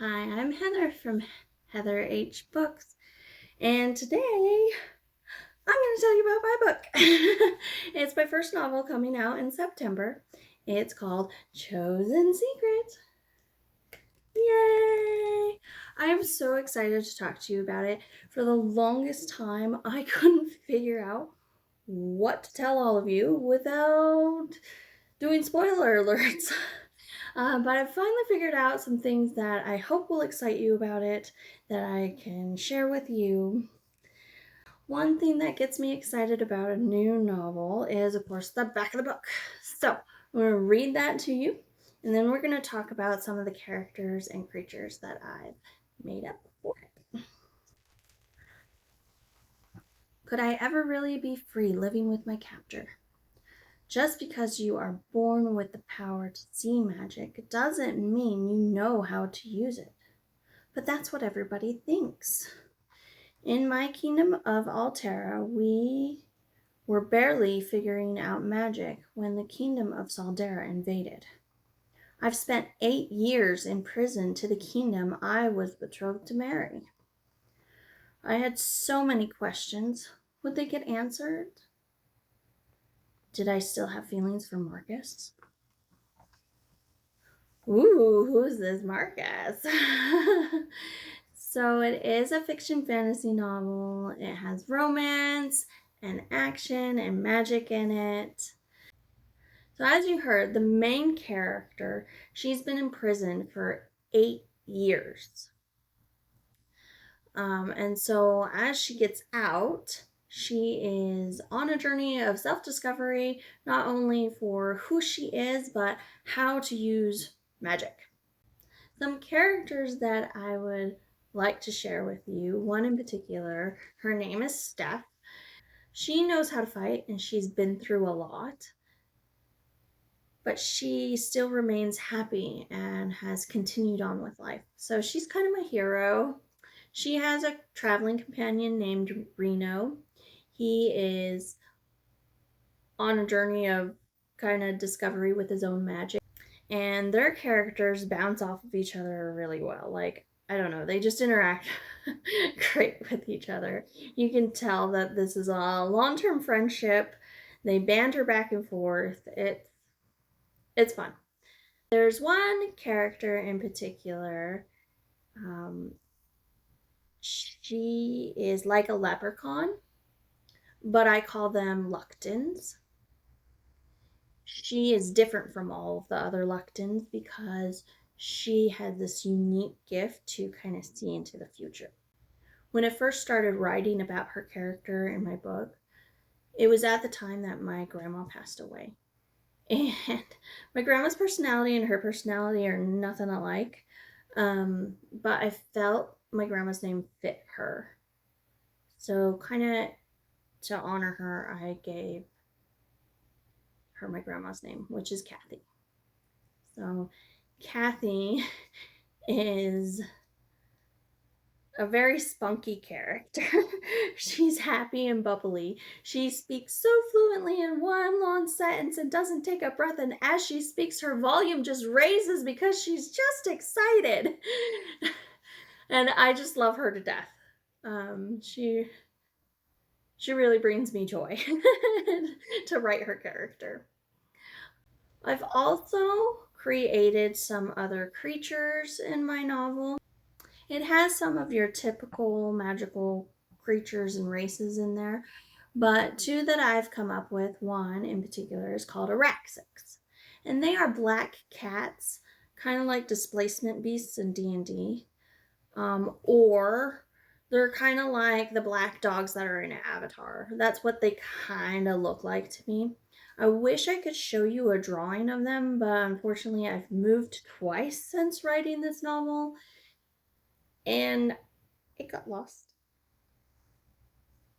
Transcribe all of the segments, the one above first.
Hi, I'm Heather from Heather H Books, and today I'm going to tell you about my book. It's my first novel coming out in September. It's called Chosen Secret. Yay! I'm so excited to talk to you about it. For the longest time, I couldn't figure out what to tell all of you without doing spoiler alerts. But I've finally figured out some things that I hope will excite you about it that I can share with you. One thing that gets me excited about a new novel is, of course, the back of the book. So I'm going to read that to you, and then we're going to talk about some of the characters and creatures that I've made up for it. Could I ever really be free living with my captor? Just because you are born with the power to see magic doesn't mean you know how to use it. But that's what everybody thinks. In my kingdom of Altera, we were barely figuring out magic when the kingdom of Saldera invaded. I've spent 8 years in prison to the kingdom I was betrothed to marry. I had so many questions. Would they get answered? Did I still have feelings for Marcus? Ooh, who's this Marcus? So it is a fiction fantasy novel. It has romance and action and magic in it. So as you heard, the main character, she's been in prison for 8 years. And so as she gets out, she is on a journey of self-discovery, not only for who she is, but how to use magic. Some characters that I would like to share with you, one in particular, her name is Sept. She knows how to fight and she's been through a lot, but she still remains happy and has continued on with life. So she's kind of my hero. She has a traveling companion named Reno. He is on a journey of kind of discovery with his own magic, and their characters bounce off of each other really well. Like, I don't know, they just interact great with each other. You can tell that this is a long-term friendship. They banter back and forth. It's fun. There's one character in particular. Um, she is like a leprechaun, but I call them Luctons. She is different from all of the other Luctons because she had this unique gift to kind of see into the future. When I first started writing about her character in my book, it was at the time that my grandma passed away. And my grandma's personality and her personality are nothing alike. But I felt my grandma's name fit her. So, kind of to honor her, I gave her my grandma's name, which is Kathy. So, Kathy is a very spunky character. She's happy and bubbly. She speaks so fluently in one long sentence and doesn't take a breath. And as she speaks, her volume just raises because she's just excited. And I just love her to death. She really brings me joy to write her character. I've also created some other creatures in my novel. It has some of your typical magical creatures and races in there, but two that I've come up with, one in particular is called Araxix. And they are black cats, kind of like displacement beasts in D&D. Or they're kind of like the black dogs that are in Avatar. That's what they kind of look like to me. I wish I could show you a drawing of them, but unfortunately I've moved twice since writing this novel and it got lost.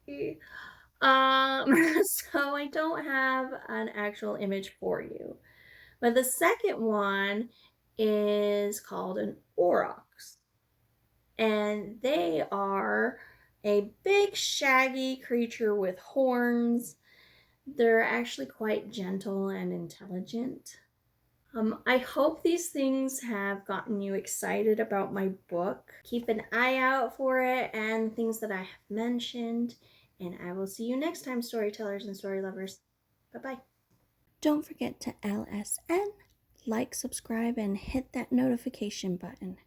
So I don't have an actual image for you. But the second one is called an aurochs. And they are a big shaggy creature with horns. They're actually quite gentle and intelligent. I hope these things have gotten you excited about my book. Keep an eye out for it and things that I have mentioned. And I will see you next time, storytellers and story lovers. Bye bye. Don't forget to LSN, like, subscribe, and hit that notification button.